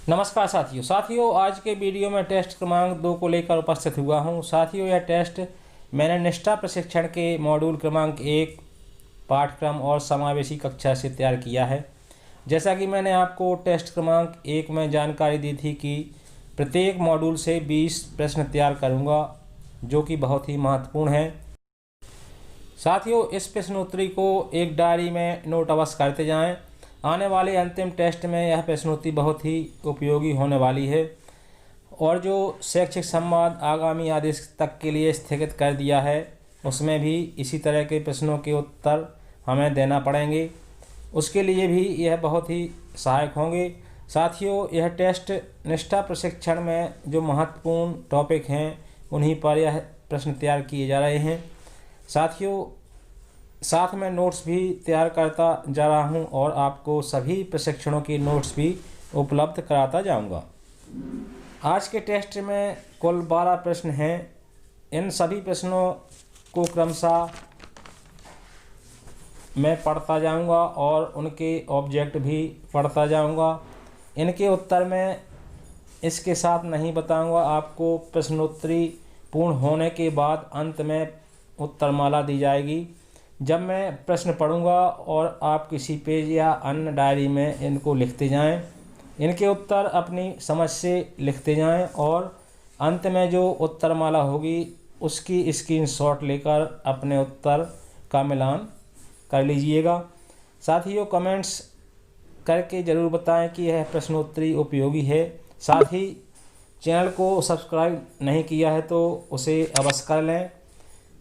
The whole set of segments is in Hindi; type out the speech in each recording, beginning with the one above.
नमस्कार साथियों, आज के वीडियो में टेस्ट क्रमांक 2 को लेकर उपस्थित हुआ हूं। साथियों, यह टेस्ट मैंने निष्ठा प्रशिक्षण के मॉड्यूल क्रमांक 1 पाठ्यक्रम और समावेशी कक्षा से तैयार किया है। जैसा कि मैंने आपको टेस्ट क्रमांक 1 में जानकारी दी थी कि प्रत्येक मॉड्यूल से 20 प्रश्न तैयार करूंगा, जो कि बहुत ही महत्वपूर्ण है। साथियों, इस प्रश्नोत्तरी को एक डायरी में नोट अवश्य करते जाएं। आने वाले अंतिम टेस्ट में यह प्रश्नोत्तरी बहुत ही उपयोगी होने वाली है। और जो शैक्षिक संवाद आगामी आदेश तक के लिए स्थगित कर दिया है, उसमें भी इसी तरह के प्रश्नों के उत्तर हमें देना पड़ेंगे। उसके लिए भी यह बहुत ही सहायक होंगे। साथियों, यह टेस्ट निष्ठा प्रशिक्षण में जो महत्वपूर्ण टॉपिक हैं, उन्हीं पर यह प्रश्न तैयार किए जा रहे हैं। साथियों, साथ में नोट्स भी तैयार करता जा रहा हूं और आपको सभी प्रशिक्षणों की नोट्स भी उपलब्ध कराता जाऊंगा। आज के टेस्ट में कुल 12 प्रश्न हैं। इन सभी प्रश्नों को क्रमशः मैं पढ़ता जाऊंगा और उनके ऑब्जेक्ट भी पढ़ता जाऊंगा। इनके उत्तर मैं इसके साथ नहीं बताऊंगा। आपको प्रश्नोत्तरी पूर्ण होने के बाद अंत में उत्तरमाला दी जाएगी। जब मैं प्रश्न पढ़ूंगा और आप किसी पेज या अन्य डायरी में इनको लिखते जाएं, इनके उत्तर अपनी समझ से लिखते जाएं और अंत में जो उत्तरमाला होगी उसकी स्क्रीनशॉट लेकर अपने उत्तर का मिलान कर लीजिएगा। साथियों, कमेंट्स करके ज़रूर बताएं कि यह प्रश्नोत्तरी उपयोगी है। साथ ही चैनल को सब्सक्राइब नहीं किया है तो उसे अवश्य कर लें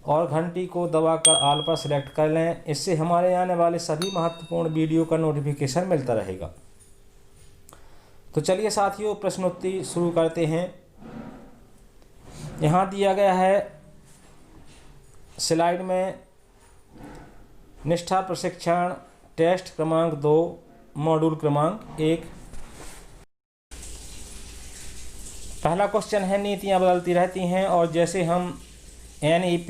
और घंटी को दबाकर ऑल पर सेलेक्ट कर लें। इससे हमारे आने वाले सभी महत्वपूर्ण वीडियो का नोटिफिकेशन मिलता रहेगा। तो चलिए साथियों, प्रश्नोत्तरी शुरू करते हैं। यहाँ दिया गया है स्लाइड में निष्ठा प्रशिक्षण टेस्ट क्रमांक 2 मॉड्यूल क्रमांक 1। पहला क्वेश्चन है, नीतियाँ बदलती रहती हैं और जैसे हम NEP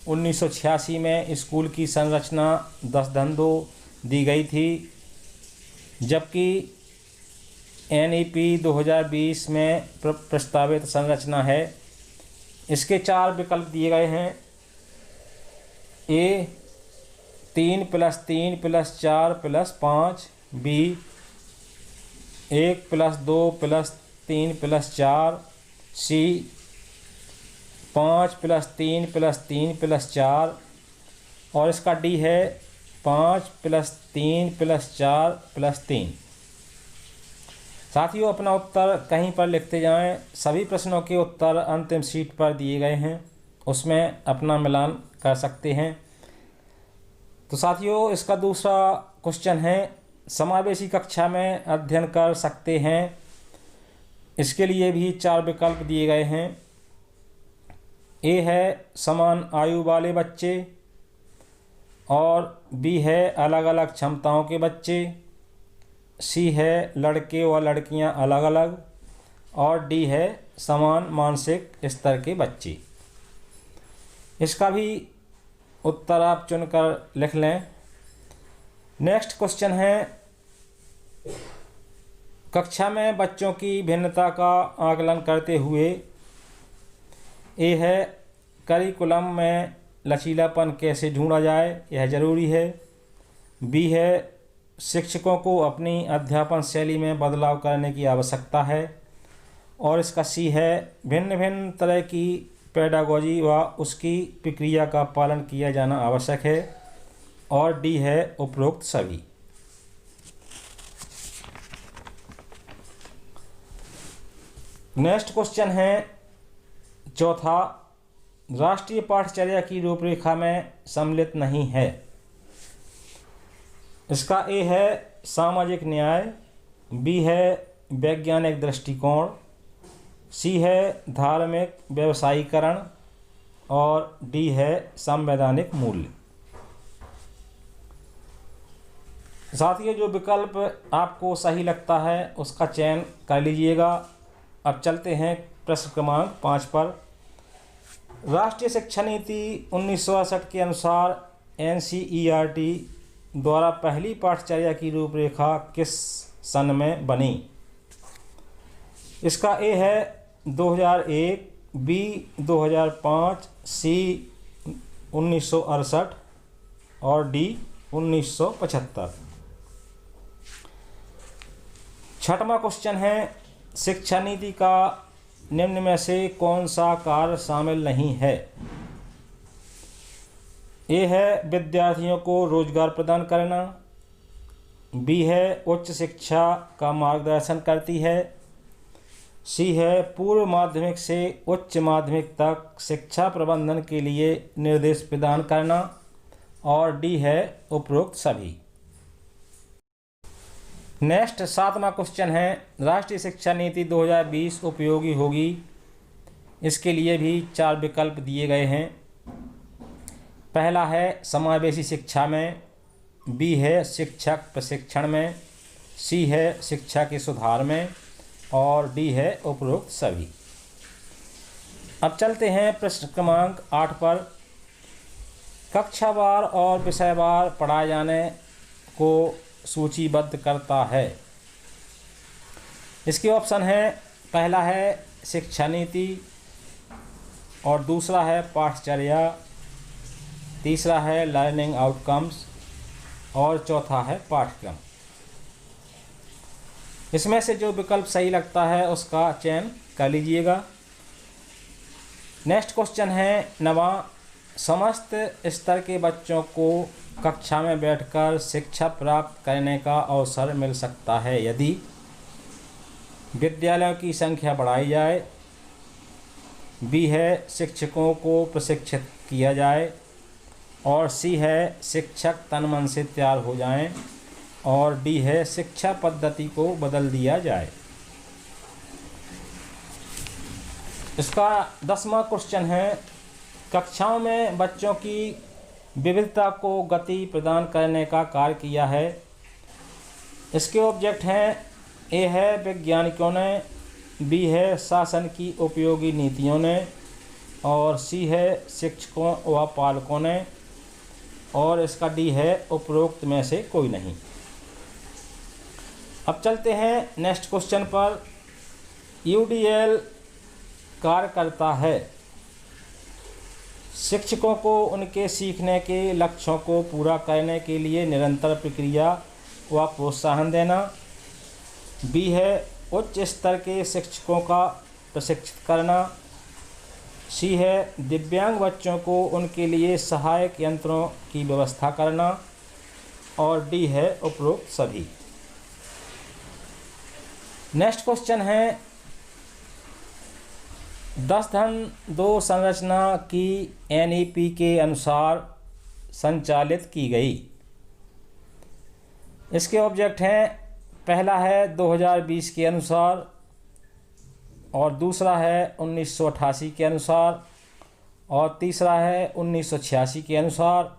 1986 में स्कूल की संरचना 10 धंधों दी गई थी, जबकि NEP 2020 में प्रस्तावित संरचना है। इसके 4 विकल्प दिए गए हैं। A 3 + 3 + 4 + 5, B 1 + 2 + 3 + 4, C 5 + 3 + 3 + 4 और इसका D है 5 + 3 + 4 + 3। साथियों, अपना उत्तर कहीं पर लिखते जाएं। सभी प्रश्नों के उत्तर अंतिम शीट पर दिए गए हैं, उसमें अपना मिलान कर सकते हैं। तो साथियों, इसका दूसरा क्वेश्चन है, समावेशी कक्षा में अध्ययन कर सकते हैं। इसके लिए भी 4 विकल्प दिए गए हैं। A है समान आयु वाले बच्चे, और B है अलग अलग क्षमताओं के बच्चे, C है लड़के व लड़कियां अलग अलग, और D है समान मानसिक स्तर के बच्चे। इसका भी उत्तर आप चुनकर लिख लें। नेक्स्ट क्वेश्चन है, कक्षा में बच्चों की भिन्नता का आकलन करते हुए A है करिकुलम में लचीलापन कैसे ढूंढा जाए, यह ज़रूरी है। B है शिक्षकों को अपनी अध्यापन शैली में बदलाव करने की आवश्यकता है, और इसका C है भिन्न भिन्न तरह की पेडागोजी व उसकी प्रक्रिया का पालन किया जाना आवश्यक है, और D है उपरोक्त सभी। नेक्स्ट क्वेश्चन है चौथा, राष्ट्रीय पाठ्यचर्या की रूपरेखा में सम्मिलित नहीं है। इसका A है सामाजिक न्याय, B है वैज्ञानिक दृष्टिकोण, C है धार्मिक व्यवसायीकरण, और D है संवैधानिक मूल्य। साथियों, जो विकल्प आपको सही लगता है उसका चयन कर लीजिएगा। अब चलते हैं प्रश्न क्रमांक 5 पर। राष्ट्रीय शिक्षा नीति 1968 के अनुसार NCERT द्वारा पहली पाठ्यचर्या की रूपरेखा किस सन में बनी? इसका ए है 2001, बी 2005, सी 1968 और डी 1975। छठवां क्वेश्चन है, शिक्षा नीति का निम्न में से कौन सा कार्य शामिल नहीं है? ए है विद्यार्थियों को रोजगार प्रदान करना, बी है उच्च शिक्षा का मार्गदर्शन करती है, सी है पूर्व माध्यमिक से उच्च माध्यमिक तक शिक्षा प्रबंधन के लिए निर्देश प्रदान करना, और डी है उपरोक्त सभी। नेक्स्ट 7वां क्वेश्चन है, राष्ट्रीय शिक्षा नीति 2020 उपयोगी होगी? इसके लिए भी 4 विकल्प दिए गए हैं। पहला है समावेशी शिक्षा में, बी है शिक्षक प्रशिक्षण में, सी है शिक्षा के सुधार में, और डी है उपरोक्त सभी। अब चलते हैं प्रश्न क्रमांक 8 पर। कक्षावार और विषयवार पढ़ाए जाने को सूचीबद्ध करता है। इसके ऑप्शन है, पहला है शिक्षा नीति, और दूसरा है पाठचर्या, तीसरा है लर्निंग आउटकम्स, और चौथा है पाठ्यक्रम। इसमें से जो विकल्प सही लगता है उसका चयन कर लीजिएगा। नेक्स्ट क्वेश्चन है 9वां, समस्त स्तर के बच्चों को कक्षा में बैठकर शिक्षा प्राप्त करने का अवसर मिल सकता है यदि विद्यालयों की संख्या बढ़ाई जाए, बी है शिक्षकों को प्रशिक्षित किया जाए, और सी है शिक्षक तन मन से तैयार हो जाएं, और डी है शिक्षा पद्धति को बदल दिया जाए। इसका 10वां क्वेश्चन है, कक्षाओं में बच्चों की विविधता को गति प्रदान करने का कार्य किया है। इसके ऑब्जेक्ट हैं, ए है वैज्ञानिकों ने, बी है शासन की उपयोगी नीतियों ने, और सी है शिक्षकों व पालकों ने, और इसका डी है उपरोक्त में से कोई नहीं। अब चलते हैं नेक्स्ट क्वेश्चन पर। यूडीएल कार्य करता है शिक्षकों को उनके सीखने के लक्ष्यों को पूरा करने के लिए निरंतर प्रक्रिया व प्रोत्साहन देना, बी है उच्च स्तर के शिक्षकों का प्रशिक्षित करना, सी है दिव्यांग बच्चों को उनके लिए सहायक यंत्रों की व्यवस्था करना, और डी है उपरोक्त सभी। नेक्स्ट क्वेश्चन है, 10(2) संरचना की एनईपी के अनुसार संचालित की गई। इसके ऑब्जेक्ट हैं, पहला है 2020 के अनुसार, और दूसरा है 1988 के अनुसार, और तीसरा है 1986 के अनुसार,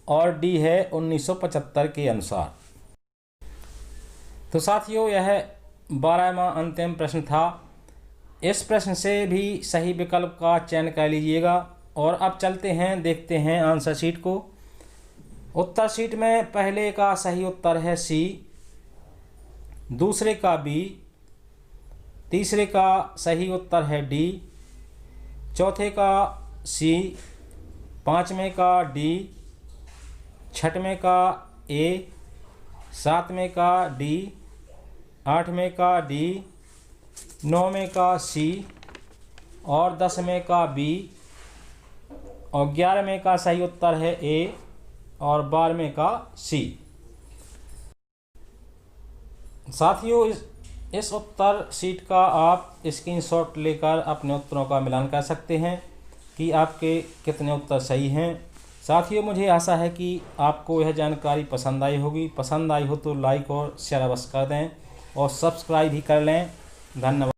और डी है 1975 के अनुसार। तो साथियों, यह 12वां अंतिम प्रश्न था। इस प्रश्न से भी सही विकल्प का चयन कर लीजिएगा। और अब चलते हैं, देखते हैं आंसर शीट को। उत्तर शीट में पहले का सही उत्तर है सी, दूसरे का बी, तीसरे का सही उत्तर है डी, चौथे का सी, पाँचवें का डी, छठवें का ए, सातवें का डी, आठवें का डी, नौवें का सी, और 10वें का बी, और 11वें का सही उत्तर है ए, और 12वें का सी। साथियों, इस उत्तर शीट का आप स्क्रीनशॉट लेकर अपने उत्तरों का मिलान कर सकते हैं कि आपके कितने उत्तर सही हैं। साथियों, मुझे आशा है कि आपको यह जानकारी पसंद आई होगी। पसंद आई हो तो लाइक और शेयर अवश्य कर दें, और सब्सक्राइब भी कर लें। धन्यवाद।